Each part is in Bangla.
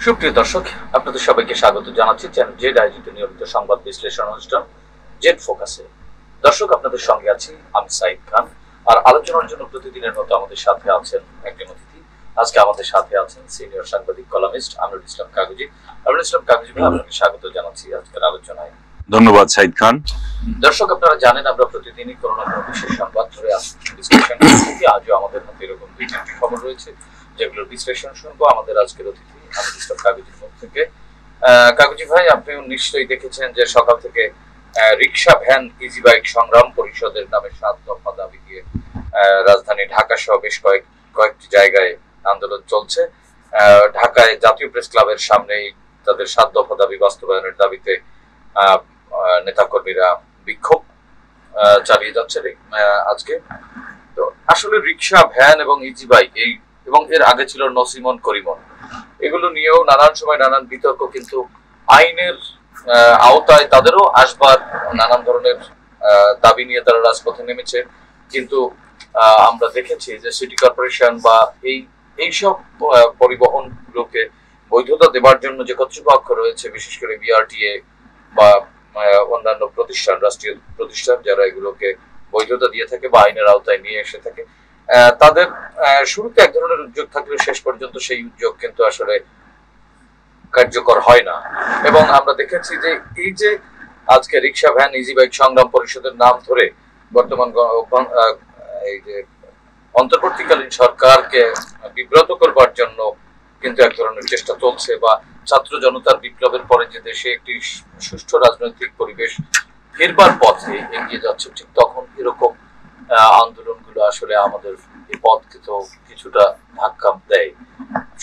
সুপ্রিয় দর্শক, আপনাদের সবাইকে স্বাগত জানাচ্ছি চ্যানেল জেড আয়োজিত নিয়মিত সংবাদ বিশ্লেষণ অনুষ্ঠান জেড ফোকাসে। দর্শক, আপনাদের সঙ্গে আছি আমি সাইদ খান। আর আলোচনার জন্য প্রতিদিনের মতো আমাদের সাথে আছেন একজন অতিথি। আজকে আমাদের সাথে আছেন সিনিয়র সাংবাদিক কলামিস্ট আমিরুল ইসলাম কাগজি। আমিরুল ইসলাম কাগজি ভাই, আপনাকে স্বাগত জানাচ্ছি আজকের আলোচনায়। ধন্যবাদ সাইদ খান। দর্শক, আপনারা জানেন আমরা প্রতিদিনই কোনো না কোনো বিশেষ সংবাদ ধরে বিশ্লেষণ করছি। আজও আমাদের মধ্যে এরকম দুই তিনটি খবর রয়েছে যেগুলোর বিশ্লেষণ শুনবো আমাদের আজকের অতিথি আমিরুল ইসলাম কাগজির মুখ থেকে। কাগজি ভাই, আপনিও নিশ্চয়ই দেখেছেন যে সকাল থেকে রিক্সা ভ্যান ইজি বাইক সংগ্রাম পরিষদের নামে 7 দফা দাবি দিয়ে রাজধানী ঢাকা সহ বেশ কয়েকটি জায়গায় আন্দোলন চলছে। ঢাকায় জাতীয় প্রেস ক্লাবের সামনে তাদের 7 দফা দাবি বাস্তবায়নের দাবিতে নেতাকর্মীরা বিক্ষোভ চালিয়ে যাচ্ছে আজকে। তো আসলে রিক্সা ভ্যান এবং ইজি বাইক এবং এর আগে ছিল নসিমন করিমন, এগুলো নিয়েও নানান সময় নানান বিতর্ক, কিন্তু আইনের আওতায় তাদেরও আসবার নানান ধরনের দাবি নিয়ে তারা রাজপথে নেমেছে। কিন্তু আমরা দেখেছি যে সিটি কর্পোরেশন বা এইসব পরিবহন গুলোকে বৈধতা দেবার জন্য যে কর্তৃপক্ষ রয়েছে, বিশেষ করে বিআরটিএ বা অন্যান্য প্রতিষ্ঠান, রাষ্ট্রীয় প্রতিষ্ঠান যারা এগুলোকে বৈধতা দিয়ে থাকে বা আইনের আওতায় নিয়ে এসে থাকে, তাদের শুরুতে এক ধরনের উদ্যোগ থাকলেও শেষ পর্যন্ত সেই উদ্যোগ কিন্তু আসলে কার্যকর হয় না। এবং আমরা দেখেছি যে এই যে আজকে রিক্সা ভ্যান ইজি বাইক সংগ্রাম পরিষদের নাম ধরে বর্তমান এই যে অন্তর্বর্তীকালীন সরকারকে বিব্রত করবার জন্য কিন্তু এক ধরনের চেষ্টা চলছে, বা ছাত্র জনতার বিপ্লবের পরে যে দেশে একটি সুষ্ঠু রাজনৈতিক পরিবেশ ফেরবার পথে এগিয়ে যাচ্ছে, ঠিক তখন এরকম আন্দোলনগুলো আসলে আমাদের এই পথকে তো কিছুটা ধাক্কা দেয়।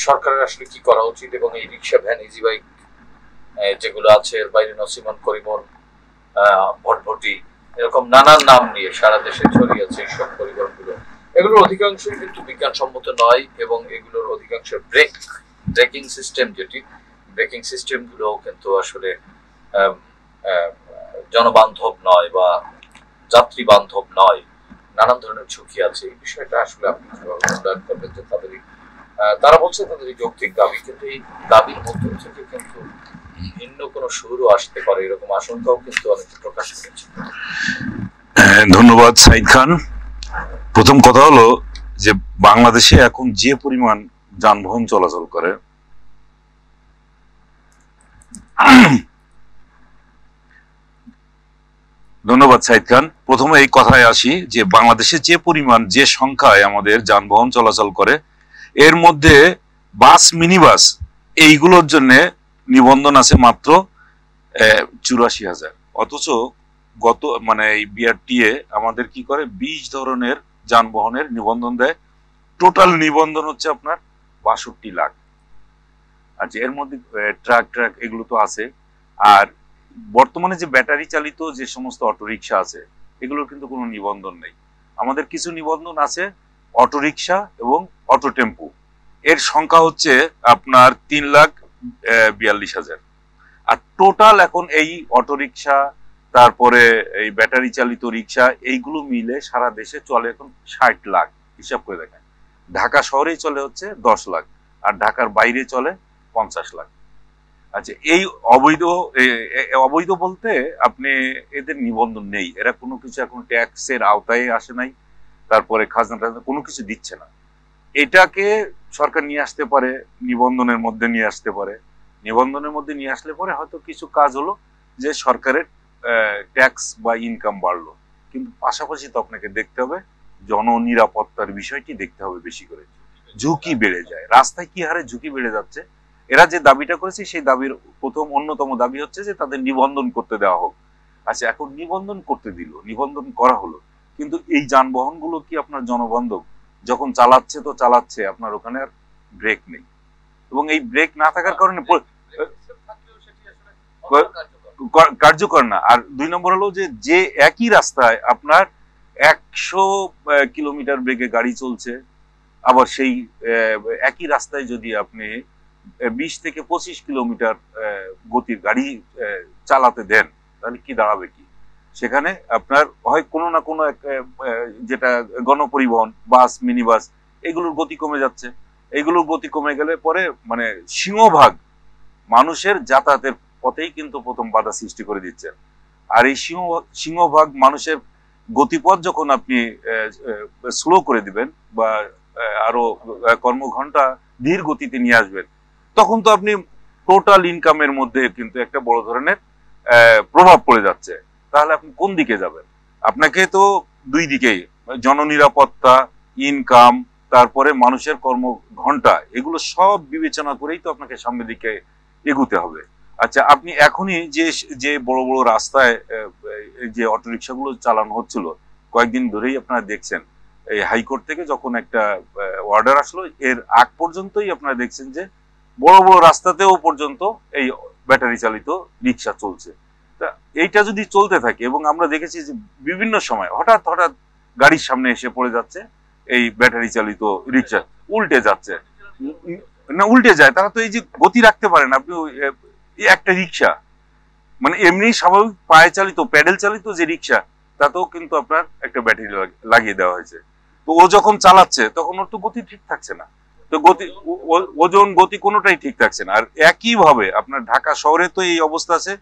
সরকারের আসলে কি করা উচিত? এবং এই রিক্সা ভ্যান ইজি বাইক যেগুলো আছে, এর বাইরে নসিমন করিমন, ভটভটি, এরকম নানান নাম নিয়ে সারা দেশে ছড়িয়েছে এইসব পরিবহনগুলো, এগুলোর অধিকাংশই কিন্তু বিজ্ঞানসম্মত নয় এবং এগুলোর অধিকাংশ ব্রেকিং সিস্টেম, যেটি ব্রেকিং সিস্টেম গুলো কিন্তু আসলে জনবান্ধব নয় বা যাত্রী বান্ধব নয়, নানান ধরনের ঝুঁকি আছে। এই বিষয়টা আসলে আপনি মূল্যায়ন করবেন যে তারা বলছে তাদের এই যৌক্তিক দাবি, কিন্তু এই দাবির মধ্যে থেকে কিন্তু ভিন্ন কোনো সুরও আসতে পারে, এরকম আশঙ্কাও কিন্তু অনেকে প্রকাশ করেছে। ধন্যবাদ সাইদ খান। প্রথম কথা হলো যে বাংলাদেশে এখন যে পরিমাণ যানবাহন চলাচল করে, ধন্যবাদ সাইদ খান। প্রথমে এই কথায় আসি যে বাংলাদেশে যে পরিমাণ, যে সংখ্যায় আমাদের যানবাহন চলাচল করে, এর মধ্যে বাস, মিনি বাস এইগুলোর জন্য নিবন্ধন আছে মাত্র 84,000। অথচ এই বিআরটিএ আমাদের কি করে, 20 ধরনের যানবাহনের নিবন্ধন দেয়। টোটাল নিবন্ধন হচ্ছে আপনার 62 লাখ। আচ্ছা, এর মধ্যে ট্রাক এগুলো তো আছে। আর বর্তমানে যে ব্যাটারি চালিত যে সমস্ত অটোরিকশা আছে, এগুলোর কিন্তু কোনো নিবন্ধন নেই। আমাদের কিছু নিবন্ধন আছে অটোরিকশা এবং অটো টেম্পু, এর সংখ্যা হচ্ছে আপনার 3,42,000। আর টোটাল এখন এই অটোরিকশা, তারপরে এই ব্যাটারি চালিত রিক্সা, এইগুলো মিলে সারা দেশে চলে এখন 60 লাখ। হিসাব করে দেখেন, ঢাকা শহরেই চলে হচ্ছে 10 লাখ, আর ঢাকার বাইরে চলে 50 লাখ। আচ্ছা, এই অবৈধ বলতে আপনি এদের নিবন্ধন নেই, এরা কোনো কিছু এখন ট্যাক্সের আওতায় আসে নাই, তারপরে খাজনা কোনো কিছু দিচ্ছে না। এটাকে সরকার নিয়ে আসতে পারে, নিবন্ধনের মধ্যে নিয়ে আসতে পারে। নিবন্ধনের মধ্যে নিয়ে আসলে পরে হয়তো কিছু কাজ হলো, যে সরকারের ট্যাক্স বা ইনকাম বাড়লো, কিন্তু পাশাপাশি তো আপনাকে দেখতে হবে জননিরাপত্তার বিষয়টি দেখতে হবে বেশি করে। ঝুঁকি বেড়ে যায়, রাস্তায় কি হারে ঝুঁকি বেড়ে যাচ্ছে। এরা যে দাবিটা করেছে, সেই দাবির অন্যতম দাবি হচ্ছে যে তাদের নিবন্ধন করতে দেওয়া হোক। আচ্ছা, এখন নিবন্ধন করতে দিল, নিবন্ধন করা হলো, কিন্তু এই যানবাহন গুলো কি আপনার জনবান্ধব? যখন চালাচ্ছে তো চালাচ্ছে, আপনার ওখানে আর ব্রেক নেই, এবং এই ব্রেক না থাকার কারণে কার্যকর না। আর 2 নম্বর হলো যে একই রাস্তায় আপনার 100 কিলোমিটার বেগে গাড়ি চলছে, আবার সেই একই রাস্তায় যদি আপনি 20 থেকে 25 কিলোমিটার গতির গাড়ি চালাতে দেন, তাহলে কি দাঁড়াবে? কি সেখানে আপনার হয় কোনো না কোনো যেটা গণপরিবহন, বাস, মিনি বাস, এগুলোর গতি কমে যাচ্ছে। এগুলোর গতি কমে গেলে পরে সিংহভাগ মানুষের যাতায়াতের পথেই কিন্তু প্রথম বাধা সৃষ্টি করে দিচ্ছেন। আর এই সিংহভাগ মানুষের গতিপথ যখন আপনি স্লো করে দিবেন বা আরো কর্মঘন্টা ধীর গতিতে নিয়ে আসবেন, তখন তো আপনি টোটাল ইনকামের মধ্যে কিন্তু একটা বড় ধরনের প্রভাব পড়ে যাচ্ছে। তাহলে আপনি কোন দিকে যাবেন? আপনাকে তো দুই দিকেই, জননিরাপত্তা, ইনকাম, তারপরে মানুষের কর্মঘন্টা, এগুলো সব বিবেচনা করেই তো আপনাকে সামনের দিকে এগুতে হবে। আচ্ছা, আপনি এখনই যে যে বড় বড় রাস্তায় যে অটোরিকশাগুলো চালানো হচ্ছিল, কয়েকদিন ধরেই আপনারা দেখছেন, এই হাইকোর্ট থেকে যখন একটা অর্ডার আসলো, এর আগ পর্যন্তই আপনারা দেখছেন যে বড় বড় রাস্তাতেও পর্যন্ত এই ব্যাটারি চালিত রিক্সা চলছে। তা এইটা যদি চলতে থাকে, এবং আমরা দেখেছি যে বিভিন্ন সময় হঠাৎ হঠাৎ গাড়ির সামনে এসে পড়ে যাচ্ছে এই ব্যাটারি চালিত রিক্সা, উল্টে যাচ্ছে, না উল্টে যায়, তারা তো এই যে গতি রাখতে পারেন। আপনি একটা রিক্সা মানে এমনি স্বাভাবিক পায়ে চালিত প্যাডেল চালিত যে রিক্সা, তাতেও কিন্তু আপনার একটা ব্যাটারি লাগিয়ে দেওয়া হয়েছে। তো ও যখন চালাচ্ছে তখন ওর তো গতি ঠিক থাকছে না, তো গতি ওজন গতি কোনোটাই ঠিক থাকছে না। আর একই ভাবে আপনার ঢাকা শহরে তো এই অবস্থা আছে,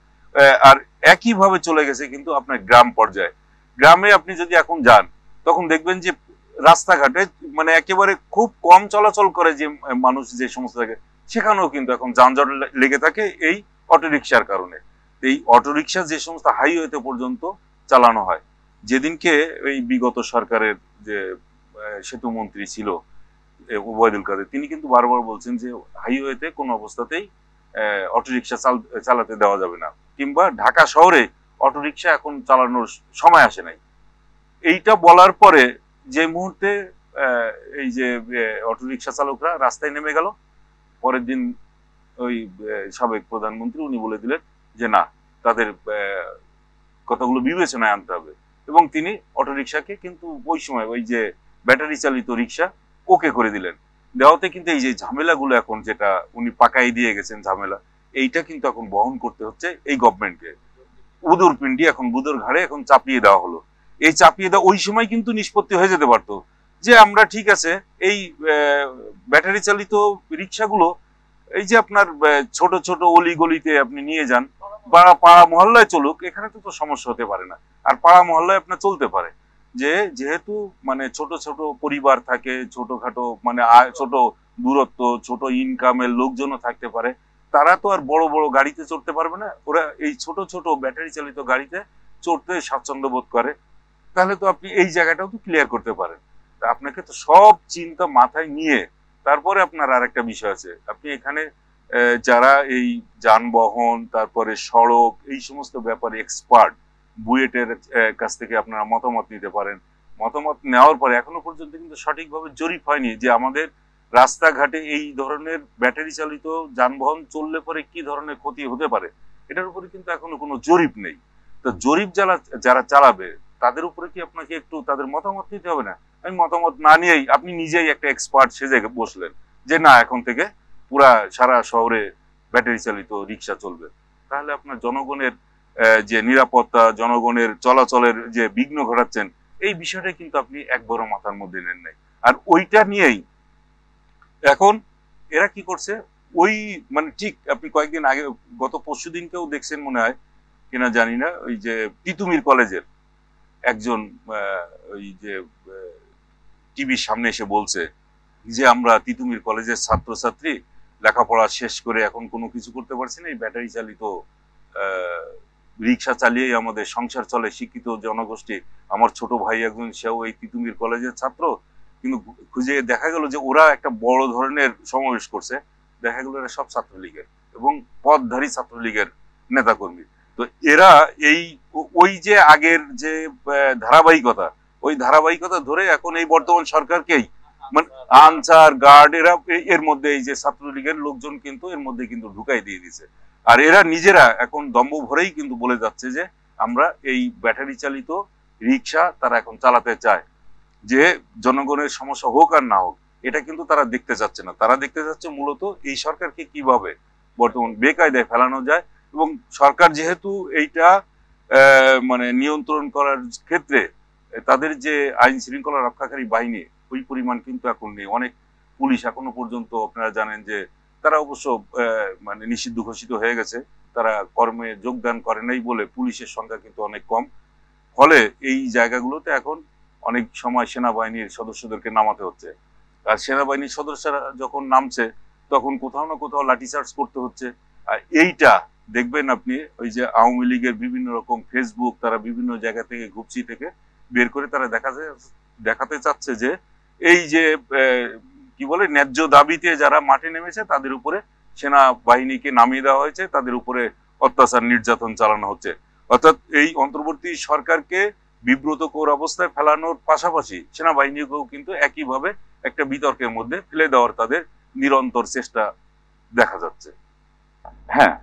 আর একই ভাবে চলে গেছে কিন্তু আপনার গ্রাম পর্যায়ে। গ্রামে আপনি যদি এখন যান, তখন দেখবেন যে রাস্তাঘাটে মানে একেবারে খুব কম চলাচল করে যে মানুষ যে সমস্ত জায়গায়, সেখানেও কিন্তু এখন যানজট লেগে থাকে এই অটোরিকশার কারণে। এই অটোরিকশা যে সমস্ত হাইওয়েতে পর্যন্ত চালানো হয়, যেদিনকে এই বিগত সরকারের যে সেতু মন্ত্রী ছিল ওবায়দুল কাদের, তিনি কিন্তু বারবার বলছেন যে হাইওয়েতে কোনো অবস্থাতেই অটোরিকশা চালাতে দেওয়া যাবে না, কিংবা ঢাকা শহরে অটোরিকশা এখন চালানোর সময় আসে নাই। এইটা বলার পরে যে মুহূর্তে এই যে অটোরিকশা চালকরা রাস্তায় নেমে গেল, পরের দিন ওই সাবেক প্রধানমন্ত্রী উনি বলে দিলেন যে না, তাদের কথাগুলো বিবেচনায় আনতে হবে, এবং তিনি অটোরিকশাকে কিন্তু ওই সময় ওই যে ব্যাটারি চালিত রিক্সা ওকে করে দিলেন। দেওয়াতে কিন্তু এই যে ঝামেলাগুলো এখন যেটা উনি পাকাই দিয়ে গেছেন ঝামেলা, এইটা কিন্তু এখন বহন করতে হচ্ছে এই গভর্নমেন্টকে। উদুর পিন্ডি এখন বুদুর ঘাড়ে এখন চাপিয়ে দেওয়া হলো। এই চাপিয়ে দেওয়া ওই সময় কিন্তু নিষ্পত্তি হয়ে যেতে পারতো যে আমরা ঠিক আছে এই ব্যাটারি চালিত রিক্সাগুলো এই যে আপনার ছোট ছোট অলি গলিতে আপনি নিয়ে যান, বা পাড়া মহল্লায় চলুক, এখানে তো সমস্যা হতে পারে না। আর পাড়া মহল্লায় আপনার চলতে পারে, যে যেহেতু মানে ছোট ছোট পরিবার থাকে, ছোটখাটো মানে ছোট দূরত্ব, ছোট ইনকামের লোকজনও থাকতে পারে, তারা তো আর বড় বড় গাড়িতে চড়তে পারবে না, ওরা এই ছোট ছোট ব্যাটারি চালিত গাড়িতে চড়তে স্বাচ্ছন্দ্য বোধ করে। তাহলে তো আপনি এই জায়গাটাও তো ক্লিয়ার করতে পারেন। তা আপনাকে তো সব চিন্তা মাথায় নিয়ে তারপরে আপনার আর একটা বিষয় আছে, আপনি এখানে যারা এই যানবাহন, তারপরে সড়ক, এই সমস্ত ব্যাপারে এক্সপার্ট, বুয়েটের কাছ থেকে আপনারা মতামত নিতে পারেন। মতামত নেওয়ার পরে এখনো পর্যন্ত কিন্তু সঠিকভাবে জরিপ হয়নি যে আমাদের রাস্তাঘাটে এই ধরনের ব্যাটারি চালিত যানবাহন চললে পরে কি ধরনের ক্ষতি হতে পারে, এটার উপরে কিন্তু এখনো কোনো জরিপ নেই। তো জরিপ যারা চালাবে তাদের উপরে কি আপনাকে একটু তাদের মতামত নিতে হবে না? আমি মতামত না নিয়েই আপনি নিজেই একটা এক্সপার্ট সেজে বসলেন যে না, এখন থেকে পুরা সারা শহরে ব্যাটারি চালিত রিক্সা চলবে। তাহলে আপনার জনগণের যে নিরাপত্তা, জনগণের চলাচলের যে বিঘ্ন ঘটাচ্ছেন, এই বিষয়টা কিন্তু আপনি একবারও মাথার মধ্যে নেন নাই। আর ওইটা নিয়েই এখন এরা কি করছে, ওই মানে ঠিক আপনি কয়েকদিন আগে গত পরশু দিনকেও দেখছেন মনে হয় কিনা জানি না, ওই যে তিতুমির কলেজের একজন ওই যে টিভির সামনে এসে বলছে যে আমরা তিতুমির কলেজের ছাত্রছাত্রী লেখাপড়া শেষ করে এখন কোনো কিছু করতে পারছি না, এই ব্যাটারি চালিত রিক্সা চালিয়েই আমাদের সংসার চলে, শিক্ষিত জনগোষ্ঠী। আমার ছোট ভাই একজন, সেও এই তিতুমির কলেজের ছাত্র, কিন্তু খুঁজে দেখা গেল যে ওরা একটা বড় ধরনের সমাবেশ করছে, দেখা গেল এরা সব ছাত্রলীগের এবং পদধারী ছাত্রলীগের নেতাকর্মী। তো এরা এই ওই যে আগের যে ধারাবাহিকতা, ওই ধারাবাহিকতা ধরে এখন এই বর্তমান সরকারকেই মানে আনসার গার্ড এরা এর মধ্যে এই যে ছাত্রলীগের লোকজন কিন্তু এর মধ্যে কিন্তু ঢুকাই দিয়ে দিছে। আর এরা নিজেরা এখন দম্ভ ভরেই কিন্তু বলে যাচ্ছে যে আমরা এই ব্যাটারি চালিত রিক্সা তারা এখন চালাতে চায়, যে জনগণের সমস্যা হোক আর না হোক এটা কিন্তু তারা দেখতে চাচ্ছে না। তারা দেখতে চাচ্ছে মূলত এই সরকারকে কিভাবে বর্তমান বেকায়দায় ফেলানো যায়, এবং সরকার যেহেতু এইটা মানে নিয়ন্ত্রণ করার ক্ষেত্রে তাদের যে আইন শৃঙ্খলা রক্ষাকারী বাহিনী ওই পরিমাণ কিন্তু এখন নেই। অনেক পুলিশ এখনো পর্যন্ত আপনারা জানেন যে তারা অবশ্য মানে নিষিদ্ধ ঘোষিত হয়ে গেছে, তারা কর্মে যোগদান করে নাই বলে পুলিশের সংখ্যা কিন্তু অনেক কম। ফলে এই জায়গাগুলোতে এখন অনেক সময় সেনাবাহিনীর সদস্যদেরকে নামাতে হচ্ছে। আর সেনাবাহিনীর সদস্যরা যখন নামছে তখন কোথাও না কোথাও লাঠিচার্জ করতে হচ্ছে। আর এইটা দেখবেন আপনি ওই যে আওয়ামী লীগের বিভিন্ন রকম ফেসবুক, তারা বিভিন্ন জায়গা থেকে ঘুপচি থেকে বের করে তারা দেখাতে চাচ্ছে যে এই যে কি বলে ন্যায্য দাবিতে যারা মাঠে নেমেছে তাদের উপরে সেনাবাহিনীকে নামিয়ে দেওয়া হয়েছে, তাদের উপরে অত্যাচার নির্যাতন চালানো হচ্ছে। অর্থাৎ এই অন্তর্বর্তী সরকারকে বিব্রতকর অবস্থায় ফেলানোর পাশাপাশি সেনাবাহিনীকেও কিন্তু একইভাবে একটা বিতর্কের মধ্যে ফেলে দেওয়ার তাদের নিরন্তর চেষ্টা দেখা যাচ্ছে। হ্যাঁ,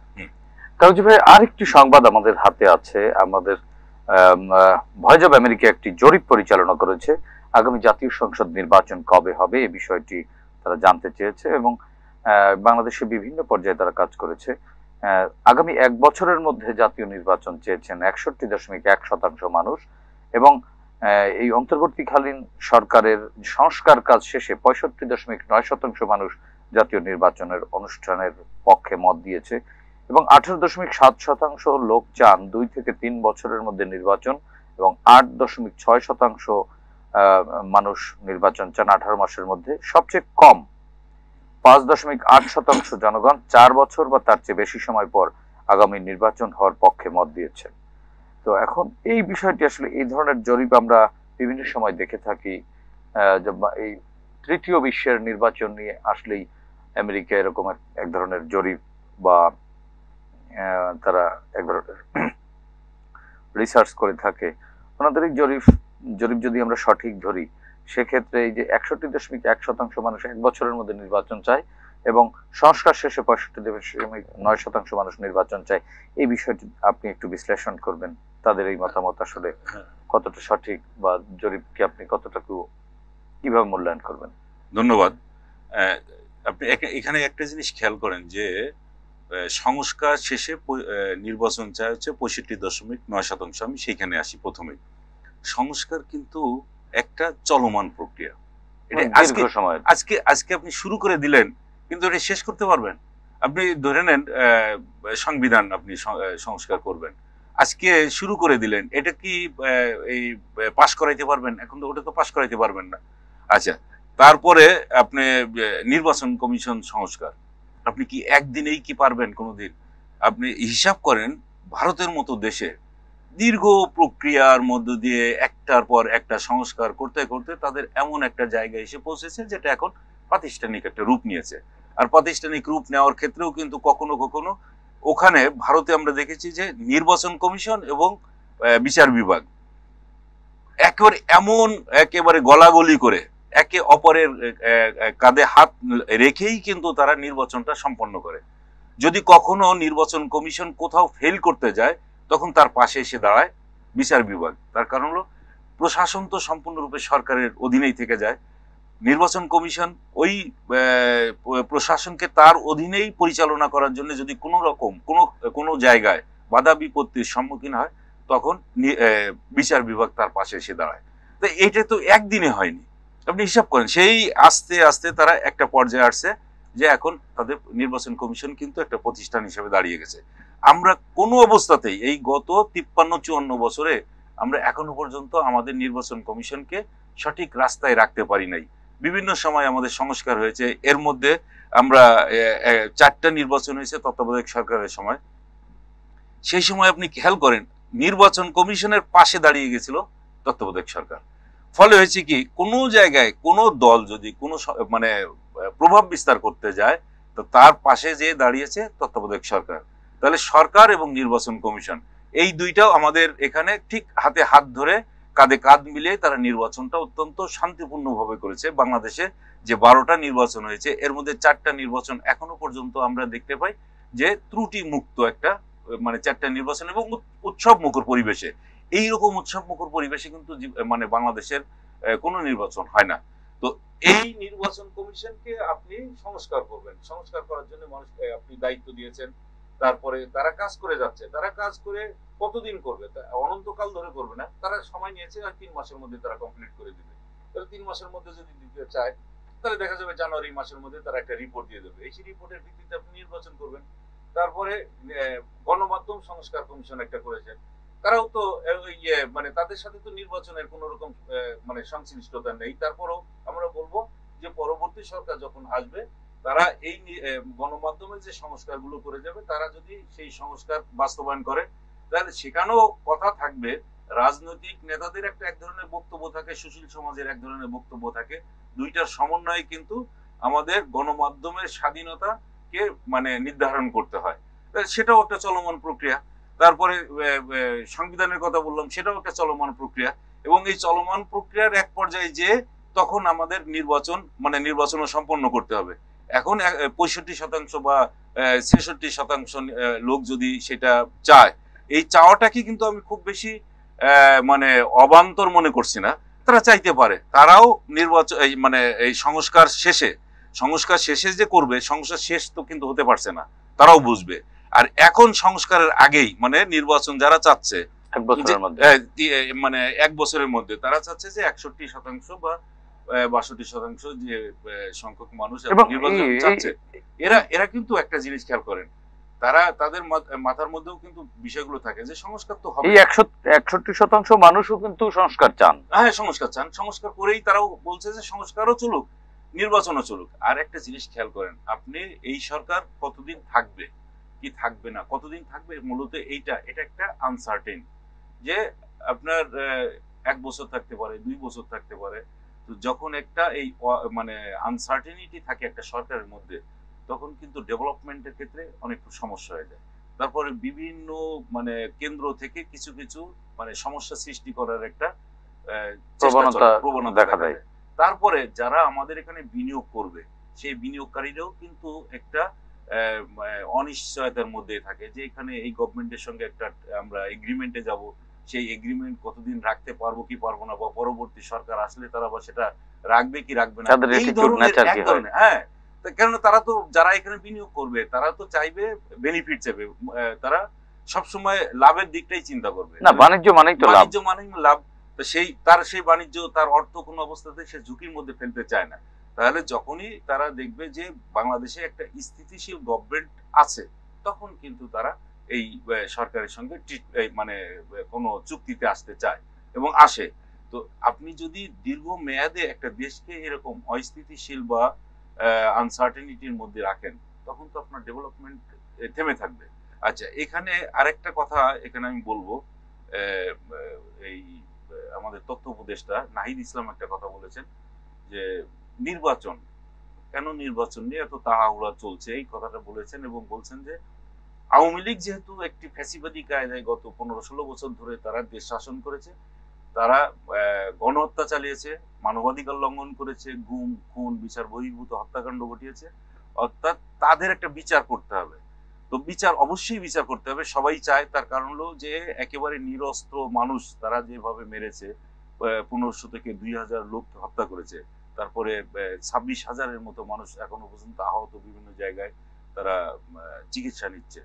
কাজী ভাই, আরেকটি সংবাদ আমাদের হাতে আছে। আমাদের ভয়েস অব আমেরিকা একটি জরিপ পরিচালনা করেছে। আগামী জাতীয় সংসদ নির্বাচন কবে হবে এই বিষয়টি তারা জানতে চেয়েছে এবং বাংলাদেশে বিভিন্ন পর্যায়ে তারা কাজ করেছে। আগামী 1 বছরের মধ্যে জাতীয় নির্বাচন চেয়েছেন 61.1% মানুষ এবং এই অন্তর্বর্তীকালীন সরকারের সংস্কার কাজ শেষে 65.9% মানুষ জাতীয় নির্বাচনের অনুষ্ঠানের পক্ষে মত দিয়েছে এবং 18.7% লোক চান 2 থেকে 3 বছরের মধ্যে নির্বাচন এবং 8.6% মানুষ নির্বাচন চান 18 মাসের মধ্যে। সবচেয়ে কম 5.8% জনগণ 4 বছর বা তার চেয়ে বেশি সময় পর আগামী নির্বাচন হওয়ার পক্ষে মত দিয়েছেন। তো এখন এই বিষয়টি আসলে এই ধরনের জরিপ আমরা বিভিন্ন সময় দেখে থাকি। এই তৃতীয় বিশ্বের নির্বাচন নিয়ে আসলেই আমেরিকা এরকম এক ধরনের জরিপ বা তারা এক ধরনের রিসার্চ করে থাকে। ওনাদের এই জরিপ যদি আমরা সঠিক ধরি সেক্ষেত্রে এই যে 61.1% মানুষ 1 বছরের মধ্যে নির্বাচন চায় এবং সংস্কার শেষে 65.9% মানুষ নির্বাচন চায়, এই বিষয়টি আপনি একটু বিশ্লেষণ করবেন। তাদের এই মতামত আসলে কতটা সঠিক বা জরিপকে আপনি কতটুকু কিভাবে মূল্যায়ন করবেন? ধন্যবাদ। আপনি এখানে একটা জিনিস খেয়াল করেন যে সংস্কার শেষে নির্বাচন চায় হচ্ছে 65.9%। আমি সেইখানে আসি প্রথমে। সংস্কার কিন্তু একটা চলমান প্রক্রিয়া। এটা আজকে আপনি শুরু করে দিলেন কিন্তু এটা শেষ করতে পারবেন? আপনি ধরে নেন সংবিধান আপনি সংস্কার করবেন, আজকে শুরু করে দিলেন, এটা কি এই পাশ করাইতে পারবেন? এখন তো ওটা তো পাশ করাইতে পারবেন না। আচ্ছা, তারপরে আপনি নির্বাচন কমিশন সংস্কার, আপনি কি একদিনেই কি পারবেন? কোনোদিন। আপনি হিসাব করেন ভারতের মতো দেশে দীর্ঘ প্রক্রিয়ার মধ্য দিয়ে একটার পর একটা সংস্কার করতে করতে তাদের এমন একটা জায়গায় এসে পৌঁছেছে যেটা এখন প্রাতিষ্ঠানিক একটা রূপ নিয়েছে। আর প্রাতিষ্ঠানিক রূপ নেওয়ার ক্ষেত্রেও কিন্তু কখনো কখনো ওখানে ভারতে আমরা দেখেছি যে নির্বাচন কমিশন এবং বিচার বিভাগ একেবারে গলাগলি করে একে অপরের কাঁধে হাত রেখেই কিন্তু তারা নির্বাচনটা সম্পন্ন করে। যদি কখনো নির্বাচন কমিশন কোথাও ফেল করতে যায় তখন তার পাশে এসে দাঁড়ায় বিচার বিভাগ। তার কারণ হলো প্রশাসন তো সম্পূর্ণরূপে সরকারের অধীনেই থেকে যায়, নির্বাচন কমিশন ওই প্রশাসনকে তার অধীনেই পরিচালনা করার জন্য যদি কোনো রকম কোনো জায়গায় বাধা বিপত্তির সম্মুখীন হয় তখন বিচার বিভাগ তার পাশে এসে দাঁড়ায়। তো এটা তো একদিনে হয়নি। আপনি হিসাব করেন সেই আস্তে আস্তে তারা একটা পর্যায়ে আসছে যে এখন তাদের নির্বাচন কমিশন কিন্তু একটা প্রতিষ্ঠান হিসেবে দাঁড়িয়ে গেছে। আমরা কোনো অবস্থাতেই এই গত 53-54 বছরে আমরা এখনো পর্যন্ত আমাদের নির্বাচন কমিশনকে সঠিক রাস্তায় রাখতে পারি নাই। বিভিন্ন সময় আমাদের সংস্কার হয়েছে, এর মধ্যে আমরা 4টা নির্বাচন হয়েছে তত্ত্বাবধায়ক সরকারের সময়। সেই সময় আপনি খেয়াল করেন নির্বাচন কমিশনের পাশে দাঁড়িয়ে গেছিল তত্ত্বাবধায়ক সরকার। ফলে হয়েছে কি, কোনো জায়গায় কোনো দল যদি কোনো মানে প্রভাব বিস্তার করতে যায় তো তার পাশে যে দাঁড়িয়েছে তত্ত্বাবধায়ক সরকার। তাহলে সরকার এবং নির্বাচন কমিশন এই দুইটাও আমাদের এখানে ঠিক হাতে হাত ধরে কাঁধে কাঁধ মিলিয়ে তারা নির্বাচনটা অত্যন্ত শান্তিপূর্ণভাবে করেছে। বাংলাদেশে যে 12টা নির্বাচন হয়েছে এর মধ্যে 4টা নির্বাচন এখনো পর্যন্ত আমরা দেখতে পাই যে ত্রুটি মুক্ত একটা, মানে 4টা নির্বাচন এবং উৎসব মুখর পরিবেশে। এইরকম উৎসব মুখর পরিবেশে কিন্তু মানে বাংলাদেশের কোনো নির্বাচন হয় না। তো এই নির্বাচন কমিশনকে আপনি সংস্কার করবেন, সংস্কার করার জন্য মানুষকে আপনি দায়িত্ব দিয়েছেন, তারপরে তারা কাজ করে যাচ্ছে। তারা কাজ করে কতদিন করবে? অনন্তকাল ধরে করবে না, তারা সময় নিয়েছে আর 3 মাসের মধ্যে তারা কমপ্লিট করে দিবে। তাহলে 3 মাসের মধ্যে যদি দিতে চায় তাহলে দেখা যাবে জানুয়ারি মাসের মধ্যে তারা একটা রিপোর্ট দিয়ে দেবে। এই রিপোর্টের ভিত্তিতে আপনি নির্বাচন করবেন। তারপরে গণমাধ্যম সংস্কার কমিশন একটা করেছেন, তারাও তো মানে তাদের সাথে তো নির্বাচনের কোন রকম মানে সংশ্লিষ্টতা নেই। তারপরেও আমরা বলবো যে পরবর্তী সরকার যখন আসবে তারা এই গণমাধ্যমের যে সংস্কারগুলো করে যাবে, তারা যদি সেই সংস্কার বাস্তবায়ন করে, তাহলে সেখানেও কথা থাকবে রাজনৈতিক নেতাদের একটা এক ধরনের বক্তব্য থাকে, সুশীল সমাজের এক ধরনের বক্তব্য থাকে। দুইটার সমন্বয়ে কিন্তু আমাদের গণমাধ্যমের স্বাধীনতাকে মানে নির্ধারণ করতে হয়। সেটাও একটা চলমান প্রক্রিয়া। তারপরে সংবিধানের কথা বললাম, সেটাও একটা চলমান প্রক্রিয়া। এবং এই চলমান প্রক্রিয়ার এক পর্যায়ে যে তখন আমাদের নির্বাচনও সম্পন্ন করতে হবে। এখন 65% বা 66% লোক যদি সেটা চায়, এই চাওয়াটাকে কিন্তু আমি খুব বেশি মানে অবান্তর মনে করছি না। তারা চাইতে পারে, তারাও নির্বাচন এই সংস্কার শেষে যে করবে, সংস্কার শেষ তো কিন্তু হতে পারছে না, তারাও বুঝবে। আর এখন সংস্কারের আগেই মানে নির্বাচন যারা চাচ্ছে মানে 1 বছরের মধ্যে তারা চাচ্ছে যে 61% বা 62% যে সংখ্যক মানুষ নির্বাচন চাচ্ছে, এরা কিন্তু একটা জিনিস খেয়াল করেন, তারা তাদের মাথার মধ্যেও কিন্তু বিষয়গুলো থাকে যে সংস্কার তো হবে। 61% মানুষও কিন্তু সংস্কার চান। হ্যাঁ, সংস্কার চান, সংস্কার করেই তারাও বলছে যে সংস্কারও চলুক, নির্বাচনও চলুক। আর একটা জিনিস খেয়াল করেন, আপনি এই সরকার কতদিন থাকবে কি থাকবে না, কতদিন থাকবে, মূলত এটা একটা আনসার্টেন, যে আপনার 1 বছর থাকতে পারে, 2 বছর থাকতে পারে। তো যখন একটা এই মানে আনসার্টেনিটি থাকে একটা সরকারের মধ্যে, তখন কিন্তু ডেভেলপমেন্টের ক্ষেত্রে অনেক সমস্যা হয়ে যায়। তারপরে বিভিন্ন মানে কেন্দ্র থেকে কিছু কিছু মানে সমস্যা সৃষ্টি করার একটা প্রবণতা দেখা যায়। তারপরে যারা আমাদের এখানে বিনিয়োগ করবে, সেই বিনিয়োগকারীরাও কিন্তু একটা অনিশ্চয়তার মধ্যে থাকে, যে এখানে এই গভর্নমেন্টের সঙ্গে একটা আমরা এগ্রিমেন্টে যাব, সেই এগ্রিমেন্ট কতদিন রাখতে পারবো কি পারবো না, বা পরবর্তী সরকার আসলে তারা বা সেটা রাখবে কি রাখবে না, এই ধরনের। হ্যাঁ, কেননা তারা তো যারা এখানে বিনিয়োগ করবে তারা তো চাইবে বেনিফিট চাইবে, তারা সবসময় লাভের দিকটাই চিন্তা করবে না, বাণিজ্য মানেই তো লাভ। তো সেই বাণিজ্য, তার অর্থ কোনো অবস্থাতে সে ঝুঁকির মধ্যে ফেলতে চায় না। তাহলে যখনই তারা দেখবে যে বাংলাদেশে একটা স্থিতিশীল গভর্নমেন্ট আছে, তখন কিন্তু তারা এই সরকারের সঙ্গে মানে কোনো চুক্তিতে আসতে চায় এবং আসে। তো আপনি যদি দীর্ঘ মেয়াদে একটা দেশকে এরকম অস্থিতিশীল বা আনসার্টেনিটির মধ্যে রাখেন, তখন তো আপনার ডেভেলপমেন্ট থেমে থাকবে। আচ্ছা, এখানে আরেকটা কথা এখানে আমি বলবো, এই আমাদের তথ্য উপদেষ্টা নাহিদ ইসলাম একটা কথা বলেছেন যে নির্বাচন নিয়ে এত তাড়াহুড়া চলছে, এই কথাটা বলেছেন। এবং বলছেন যে আওয়ামী লীগ যেহেতু একটি ফ্যাসিবাদী কায়দায় গত 15-16 বছর ধরে তারা দেশ শাসন করেছে, তারা গণহত্যা চালিয়েছে, মানবাধিকার লঙ্ঘন করেছে, গুম খুন বিচার বহির্ভূত হত্যাকাণ্ড ঘটিয়েছে, অর্থাৎ তাদের একটা বিচার করতে হবে। তো অবশ্যই বিচার করতে হবে, সবাই চায়। তার কারণ হলো যে একেবারে নিরস্ত্র মানুষ তারা যেভাবে মেরেছে, 1500 থেকে 2000 লোক হত্যা করেছে, তারপরে 26,000-এর মতো মানুষ এখনো পর্যন্ত আহত, বিভিন্ন জায়গায় তারা চিকিৎসা নিচ্ছে।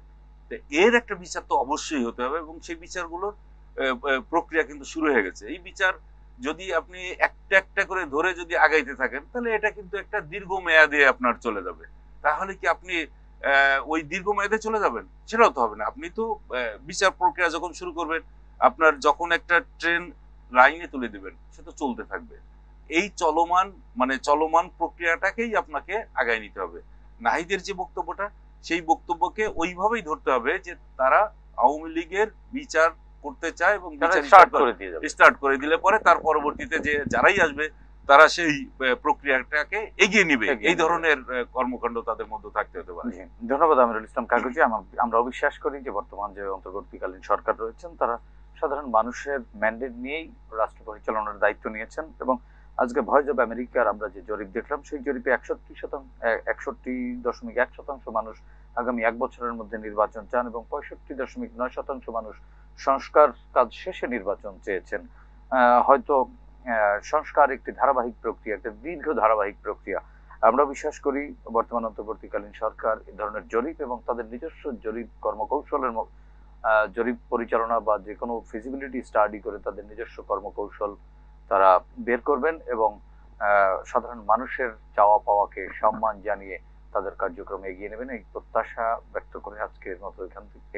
এর একটা বিচার তো অবশ্যই হতে হবে, এবং সেই বিচারগুলোর প্রক্রিয়া কিন্তু শুরু হয়ে গেছে। এই বিচার যদি আপনি একটা একটা করে ধরে যদি আগাইতে থাকেন, তাহলে এটা কিন্তু একটা দীর্ঘ মেয়াদে আপনার চলে যাবে। তাহলে কি আপনি ওই দীর্ঘ মেয়াদে চলে যাবেন? সেটাও তো হবে না। আপনি তো বিচার প্রক্রিয়া যখন শুরু করবেন, আপনার যখন একটা ট্রেন লাইনে তুলে দিবেন, সে তো চলতে থাকবে। এই চলমান প্রক্রিয়াটাকেই আপনাকে আগায় নিতে হবে। নাহিদের যে বক্তব্যটা, সেই বক্তব্যকে ওইভাবেই ধরতে হবে যে তারা আওয়ামী লীগের বিচার করতে চায় এবং স্টার্ট করে দিলে পরে তার পরবর্তীতে যে যারাই আসবে তারা সেই প্রক্রিয়াটাকে এগিয়ে নিবে। এই ধরনের কর্মকাণ্ড তাদের মধ্যে থাকতে হতে পারে। ধন্যবাদ আমিরুল ইসলাম কাগজি। আমরা বিশ্বাস করি যে বর্তমান যে অন্তর্বর্তীকালীন সরকার রয়েছেন, তারা সাধারণ মানুষের ম্যান্ডেট নিয়েই রাষ্ট্র পরিচালনার দায়িত্ব নিয়েছেন। এবং আজকে ভয়েস অব আমেরিকার আমরা যে জরিপ দেখলাম, সেই জরিপে 61.1% মানুষ আগামী 1 বছরের মধ্যে নির্বাচন চান, এবং 65.9% মানুষ সংস্কার কাজ শেষে নির্বাচন চেয়েছেন। হয়তো সংস্কার একটি ধারাবাহিক প্রক্রিয়া, একটা দীর্ঘ ধারাবাহিক প্রক্রিয়া। আমরা বিশ্বাস করি বর্তমান অন্তর্বর্তীকালীন সরকার এ ধরনের জরিপ এবং তাদের নিজস্ব জরিপ কর্মকৌশলের জরিপ পরিচালনা বা যে কোনো ফিজিবিলিটি স্টাডি করে তাদের নিজস্ব কর্মকৌশল তারা বের করবেন, এবং সাধারণ মানুষের চাওয়া পাওয়াকে সম্মান জানিয়ে তাদের কার্যক্রম এগিয়ে নেবেন, এই প্রত্যাশা ব্যক্ত করে আজকের মতো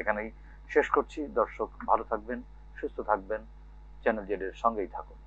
এখানেই শেষ করছি। দর্শক ভালো থাকবেন, সুস্থ থাকবেন, চ্যানেল জেড এর সঙ্গেই থাকুন।